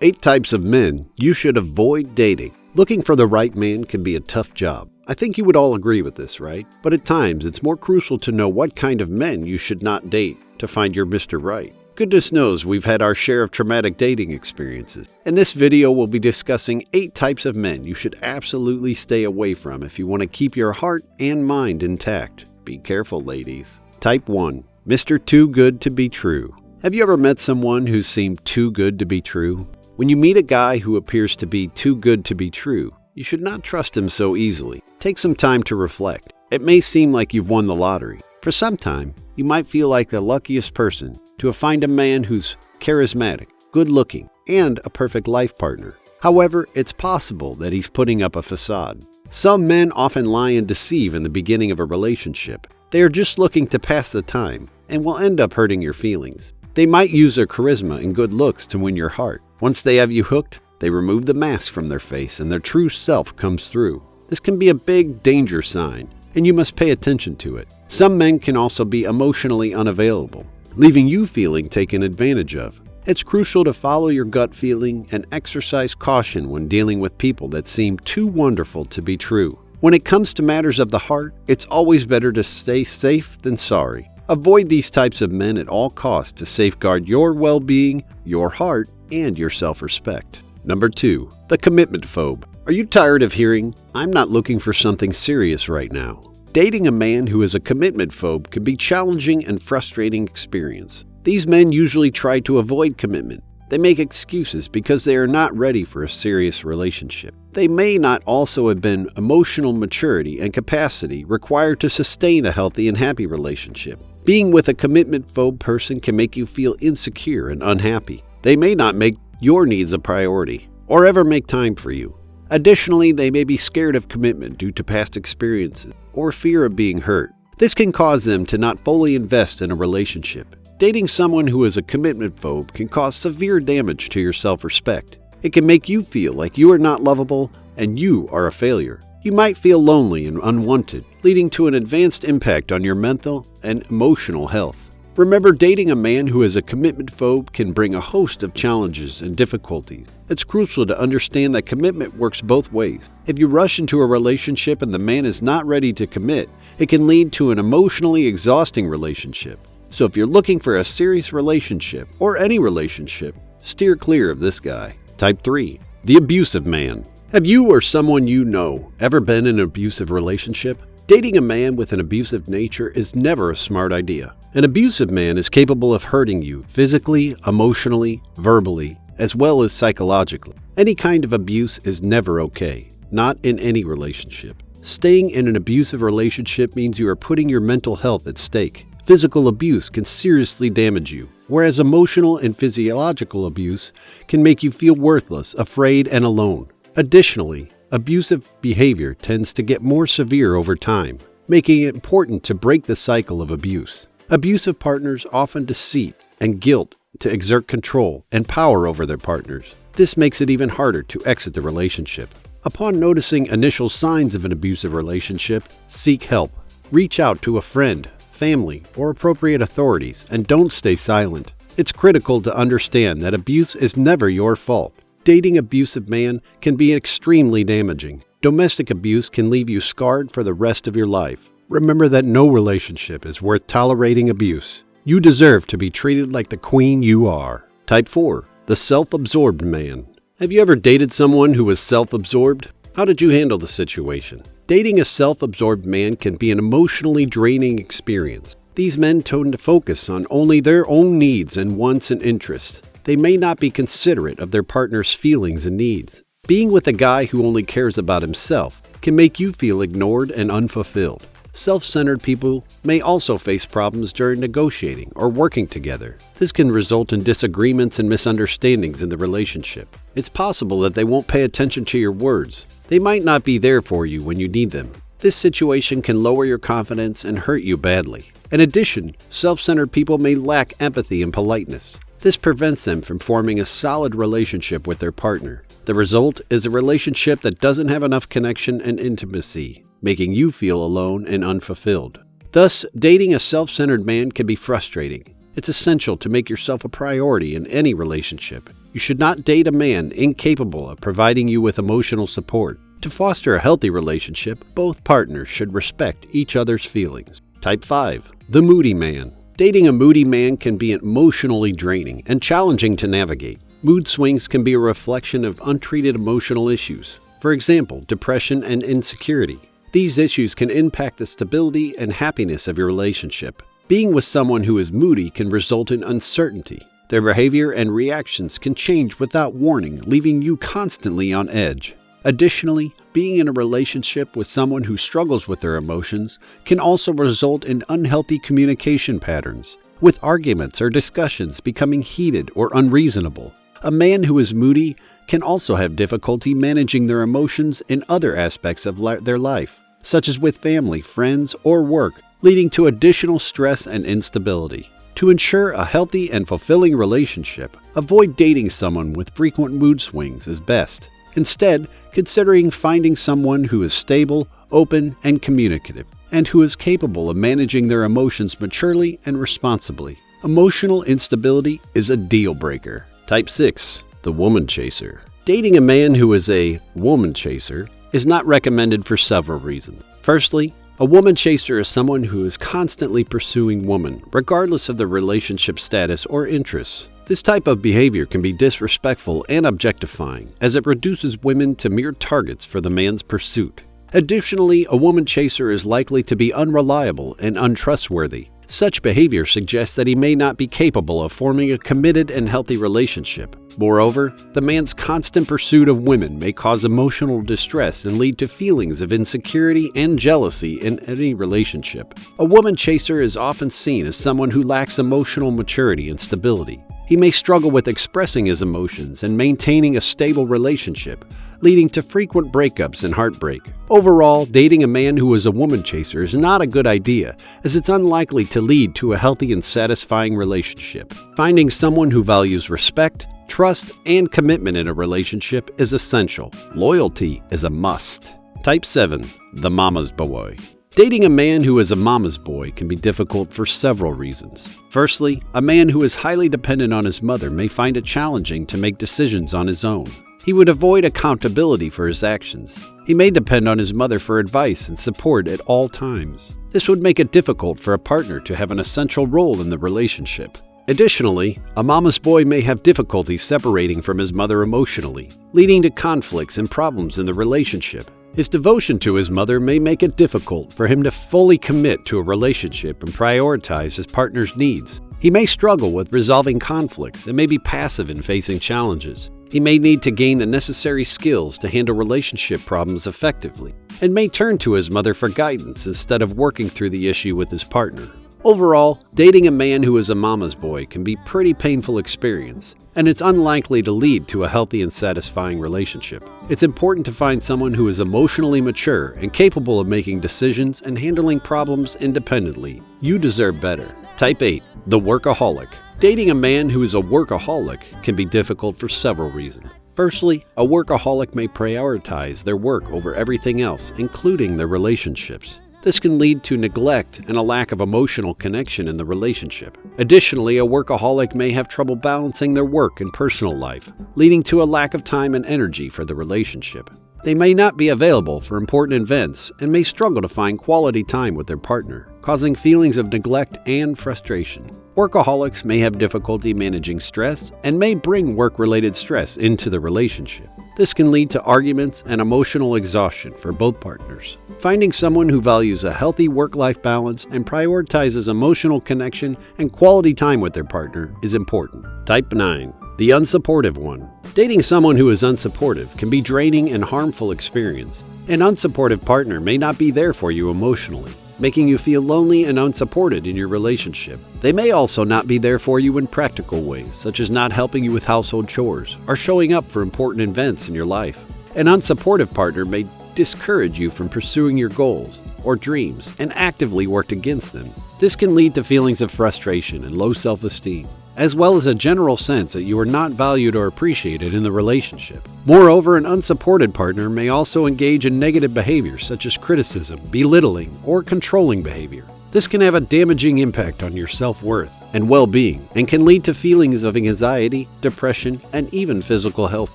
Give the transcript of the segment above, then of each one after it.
8 types of men you should avoid dating. Looking for the right man can be a tough job. I think you would all agree with this, right? But at times, it's more crucial to know what kind of men you should not date to find your Mr. Right. Goodness knows we've had our share of traumatic dating experiences. In this video, we'll be discussing 8 types of men you should absolutely stay away from if you want to keep your heart and mind intact. Be careful, ladies. Type 1. Mr. Too Good to Be True. Have you ever met someone who seemed too good to be true? When you meet a guy who appears to be too good to be true, you should not trust him so easily. Take some time to reflect. It may seem like you've won the lottery. For some time, you might feel like the luckiest person to find a man who's charismatic, good-looking, and a perfect life partner. However, it's possible that he's putting up a facade. Some men often lie and deceive in the beginning of a relationship. They are just looking to pass the time and will end up hurting your feelings. They might use their charisma and good looks to win your heart. Once they have you hooked, they remove the mask from their face and their true self comes through. This can be a big danger sign, and you must pay attention to it. Some men can also be emotionally unavailable, leaving you feeling taken advantage of. It's crucial to follow your gut feeling and exercise caution when dealing with people that seem too wonderful to be true. When it comes to matters of the heart, it's always better to stay safe than sorry. Avoid these types of men at all costs to safeguard your well-being, your heart, and your self-respect. Number 2. The Commitmentphobe. Are you tired of hearing, "I'm not looking for something serious right now"? Dating a man who is a commitment-phobe can be a challenging and frustrating experience. These men usually try to avoid commitment. They make excuses because they are not ready for a serious relationship. They may not also have been emotional maturity and capacity required to sustain a healthy and happy relationship. Being with a commitment-phobe person can make you feel insecure and unhappy. They may not make your needs a priority or ever make time for you. Additionally, they may be scared of commitment due to past experiences or fear of being hurt. This can cause them to not fully invest in a relationship. Dating someone who is a commitment phobe can cause severe damage to your self-respect. It can make you feel like you are not lovable and you are a failure. You might feel lonely and unwanted, leading to an advanced impact on your mental and emotional health. Remember, dating a man who is a commitment phobe can bring a host of challenges and difficulties. It's crucial to understand that commitment works both ways. If you rush into a relationship and the man is not ready to commit, it can lead to an emotionally exhausting relationship. So if you're looking for a serious relationship, or any relationship, steer clear of this guy. Type 3. The Abusive Man. Have you or someone you know ever been in an abusive relationship? Dating a man with an abusive nature is never a smart idea. An abusive man is capable of hurting you physically, emotionally, verbally, as well as psychologically. Any kind of abuse is never okay, not in any relationship. Staying in an abusive relationship means you are putting your mental health at stake. Physical abuse can seriously damage you, whereas emotional and physiological abuse can make you feel worthless, afraid, and alone. Additionally, abusive behavior tends to get more severe over time, making it important to break the cycle of abuse. Abusive partners often deceit and guilt to exert control and power over their partners. This makes it even harder to exit the relationship. Upon noticing initial signs of an abusive relationship, seek help. Reach out to a friend, family, or appropriate authorities, and don't stay silent. It's critical to understand that abuse is never your fault. Dating an abusive man can be extremely damaging. Domestic abuse can leave you scarred for the rest of your life. Remember that no relationship is worth tolerating abuse. You deserve to be treated like the queen you are. Type 4. The Self-Absorbed Man. Have you ever dated someone who was self-absorbed? How did you handle the situation? Dating a self-absorbed man can be an emotionally draining experience. These men tend to focus on only their own needs and wants and interests. They may not be considerate of their partner's feelings and needs. Being with a guy who only cares about himself can make you feel ignored and unfulfilled. Self-centered people may also face problems during negotiating or working together. This can result in disagreements and misunderstandings in the relationship. It's possible that they won't pay attention to your words. They might not be there for you when you need them. This situation can lower your confidence and hurt you badly. In addition, self-centered people may lack empathy and politeness. This prevents them from forming a solid relationship with their partner. The result is a relationship that doesn't have enough connection and intimacy, making you feel alone and unfulfilled. Thus, dating a self-centered man can be frustrating. It's essential to make yourself a priority in any relationship. You should not date a man incapable of providing you with emotional support. To foster a healthy relationship, both partners should respect each other's feelings. Type 5. The moody man. Dating a moody man can be emotionally draining and challenging to navigate. Mood swings can be a reflection of untreated emotional issues. For example, depression and insecurity. These issues can impact the stability and happiness of your relationship. Being with someone who is moody can result in uncertainty. Their behavior and reactions can change without warning, leaving you constantly on edge. Additionally, being in a relationship with someone who struggles with their emotions can also result in unhealthy communication patterns, with arguments or discussions becoming heated or unreasonable. A man who is moody can also have difficulty managing their emotions in other aspects of their life, such as with family, friends, or work, leading to additional stress and instability. To ensure a healthy and fulfilling relationship, avoid dating someone with frequent mood swings is best. Instead, considering finding someone who is stable, open, and communicative, and who is capable of managing their emotions maturely and responsibly. Emotional instability is a deal breaker. Type 6. The woman chaser. Dating a man who is a woman chaser is not recommended for several reasons. Firstly, a woman chaser is someone who is constantly pursuing women, regardless of their relationship status or interests. This type of behavior can be disrespectful and objectifying, as it reduces women to mere targets for the man's pursuit. Additionally, a woman chaser is likely to be unreliable and untrustworthy. Such behavior suggests that he may not be capable of forming a committed and healthy relationship. Moreover, the man's constant pursuit of women may cause emotional distress and lead to feelings of insecurity and jealousy in any relationship. A woman chaser is often seen as someone who lacks emotional maturity and stability. He may struggle with expressing his emotions and maintaining a stable relationship, leading to frequent breakups and heartbreak. Overall, dating a man who is a woman chaser is not a good idea, as it's unlikely to lead to a healthy and satisfying relationship. Finding someone who values respect, trust, and commitment in a relationship is essential. Loyalty is a must. Type 7. The mama's boy. Dating a man who is a mama's boy can be difficult for several reasons. Firstly, a man who is highly dependent on his mother may find it challenging to make decisions on his own. He would avoid accountability for his actions. He may depend on his mother for advice and support at all times. This would make it difficult for a partner to have an essential role in the relationship. Additionally, a mama's boy may have difficulty separating from his mother emotionally, leading to conflicts and problems in the relationship. His devotion to his mother may make it difficult for him to fully commit to a relationship and prioritize his partner's needs. He may struggle with resolving conflicts and may be passive in facing challenges. He may need to gain the necessary skills to handle relationship problems effectively, and may turn to his mother for guidance instead of working through the issue with his partner. Overall, dating a man who is a mama's boy can be a pretty painful experience, and it's unlikely to lead to a healthy and satisfying relationship. It's important to find someone who is emotionally mature and capable of making decisions and handling problems independently. You deserve better. Type 8. The workaholic. Dating a man who is a workaholic can be difficult for several reasons. Firstly, a workaholic may prioritize their work over everything else, including their relationships. This can lead to neglect and a lack of emotional connection in the relationship. Additionally, a workaholic may have trouble balancing their work and personal life, leading to a lack of time and energy for the relationship. They may not be available for important events and may struggle to find quality time with their partner, causing feelings of neglect and frustration. Workaholics may have difficulty managing stress and may bring work-related stress into the relationship. This can lead to arguments and emotional exhaustion for both partners. Finding someone who values a healthy work-life balance and prioritizes emotional connection and quality time with their partner is important. Type 9. The unsupportive one. Dating someone who is unsupportive can be draining and harmful experience. An unsupportive partner may not be there for you emotionally, making you feel lonely and unsupported in your relationship. They may also not be there for you in practical ways, such as not helping you with household chores or showing up for important events in your life. An unsupportive partner may discourage you from pursuing your goals or dreams and actively work against them. This can lead to feelings of frustration and low self-esteem, as well as a general sense that you are not valued or appreciated in the relationship. Moreover, an unsupported partner may also engage in negative behavior such as criticism, belittling, or controlling behavior. This can have a damaging impact on your self-worth, and well-being, and can lead to feelings of anxiety, depression, and even physical health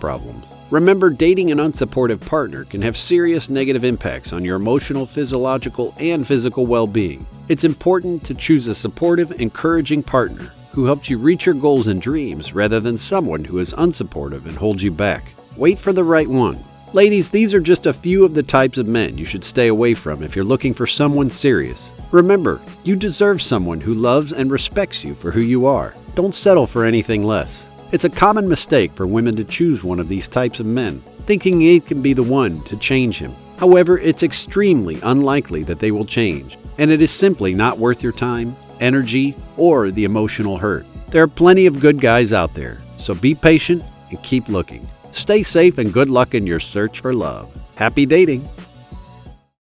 problems. Remember, dating an unsupportive partner can have serious negative impacts on your emotional, physiological, and physical well-being. It's important to choose a supportive, encouraging partner who helps you reach your goals and dreams rather than someone who is unsupportive and holds you back. Wait for the right one. Ladies, these are just a few of the types of men you should stay away from if you're looking for someone serious. Remember, you deserve someone who loves and respects you for who you are. Don't settle for anything less. It's a common mistake for women to choose one of these types of men, thinking it can be the one to change him. However, it's extremely unlikely that they will change, and it is simply not worth your time, energy, or the emotional hurt. There are plenty of good guys out there, so be patient and keep looking. Stay safe and good luck in your search for love. Happy dating!